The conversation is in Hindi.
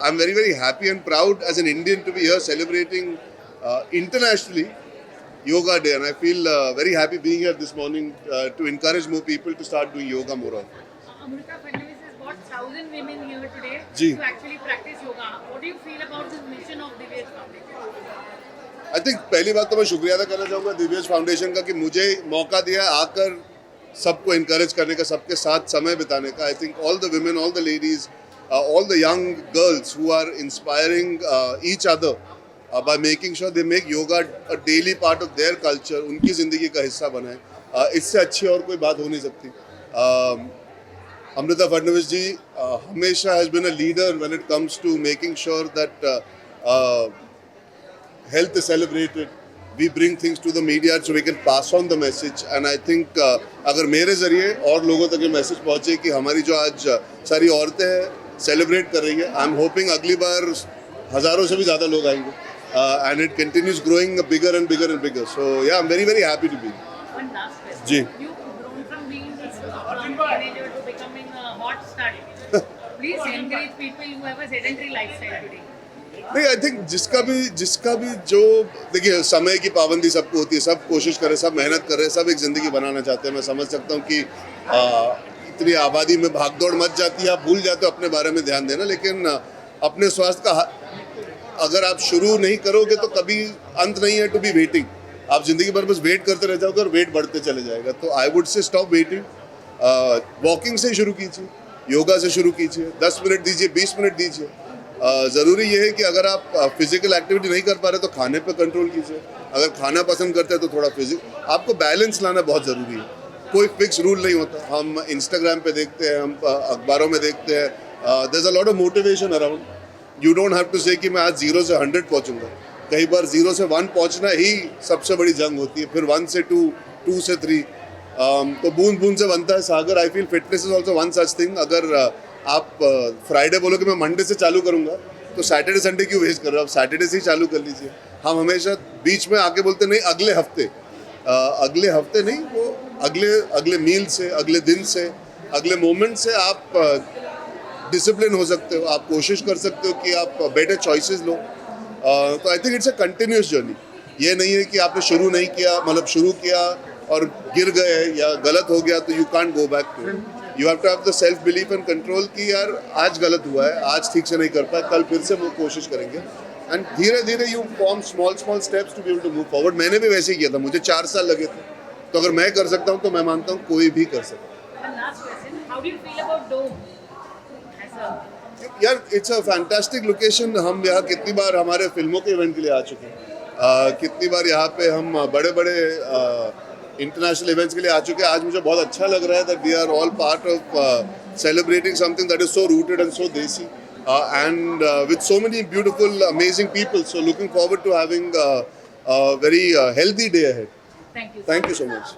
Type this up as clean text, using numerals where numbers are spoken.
I'm very, very happy and proud as an Indian to be here celebrating internationally Yoga Day, and I feel very happy being here this morning to encourage more people to start doing yoga more often. Amrita Fadnavis has got 1,000 women here today Ji. to actually practice yoga. What do you feel about this mission of Divya's Foundation? I think पहली बात तो मैं शुक्रिया अदा करना चाहूँगा दिव्यज फाउंडेशन का कि मुझे मौका दिया आकर सबको इनकरेज करने का, सबके साथ समय बिताने का. I think all the women, all the ladies, all the young girls who are inspiring each other by making sure they make yoga a daily part of their culture, उनकी ज़िंदगी का हिस्सा बनाए. इससे अच्छी और कोई बात हो नहीं सकती. Amrita Fadnavis ji हमेशा has been a leader when it comes to making sure that health is celebrated. We bring things to the media so we can pass on the message. And I think अगर मेरे ज़रिए और लोगों तक ये मैसेज पहुँचे कि हमारी जो आज सारी औरतें हैं सेलिब्रेट कर रही है, आई एम होपिंग अगली बार हज़ारों से भी ज़्यादा लोग आएंगे. And it continues growing bigger and bigger and bigger. So yeah, I'm very, very happy to be here. One last question. Ji. You've grown from being this teenager to becoming a hot star. Please encourage people who have a sedentary lifestyle today. नहीं, आई थिंक जिसका भी जो देखिए समय की पाबंदी सबको होती है, सब कोशिश कर रहे, सब मेहनत कर रहे, सब एक ज़िंदगी बनाना चाहते हैं. मैं समझ सकता हूँ कि इतनी आबादी में भागदौड़ मच जाती है, आप भूल जाते हो अपने बारे में ध्यान देना. लेकिन अपने स्वास्थ्य का अगर आप शुरू नहीं करोगे तो कभी अंत नहीं है टू बी वेटिंग. आप ज़िंदगी भर बस वेट करते रह जाओगे और वेट बढ़ते चले जाएगा. तो I would say stop waiting. Walking से शुरू कीजिए, योगा से शुरू कीजिए, 10 मिनट दीजिए, 20 मिनट दीजिए. ज़रूरी ये है कि अगर आप फिजिकल एक्टिविटी नहीं कर पा रहे तो खाने पे कंट्रोल कीजिए. अगर खाना पसंद करते हैं तो थोड़ा आपको बैलेंस लाना बहुत ज़रूरी है. कोई फिक्स रूल नहीं होता. हम इंस्टाग्राम पे देखते हैं, हम अखबारों में देखते हैं, there is a lot of motivation around. You don't have to say कि मैं आज 0 से 100 पहुँचूंगा. कई बार 0 से 1 पहुँचना ही सबसे बड़ी जंग होती है. फिर 1 से 2, 2 से 3, तो बूंद बूंद से बनता है सागर. I feel fitness is also one such thing. अगर आप फ्राइडे बोलो कि मैं मंडे से चालू करूंगा तो सैटरडे संडे क्यों वेस्ट कर रहे हो? आप सैटरडे से ही चालू कर लीजिए. हम हमेशा बीच में आके बोलते नहीं अगले हफ्ते नहीं, वो अगले मील से, अगले दिन से, अगले मोमेंट से आप डिसिप्लिन हो सकते हो. आप कोशिश कर सकते हो कि आप बेटर चॉइसेस लो. तो I think it's a continuous journey. ये नहीं है कि आपने शुरू नहीं किया, मतलब शुरू किया और गिर गए या गलत हो गया तो you can't go back to it. You have to have the self belief and control कि यार आज गलत हुआ है, आज ठीक से नहीं कर पाए, कल फिर से वो कोशिश करेंगे. एंड धीरे धीरे you form small steps to be able to move forward. मैंने भी वैसे ही किया था. मुझे 4 साल लगे थे. तो अगर मैं कर सकता हूँ तो मैं मानता हूँ कोई भी कर सकता है. One last question. How do you feel about Dome as a यार इट्स अ फैंटास्टिक लोकेशन. हम यहाँ कितनी बार हमारे फिल्मों के इवेंट के लिए आ चुके हैं. कितनी बार यहाँ पे हम बड़े बड़े इंटरनेशनल इवेंट्स के लिए आ चुके हैं. आज मुझे बहुत अच्छा लग रहा है that we are all part of celebrating something that is so rooted and so desi and with so many beautiful, amazing people. So looking forward to having a very healthy day ahead. Thank you. Thank you so much.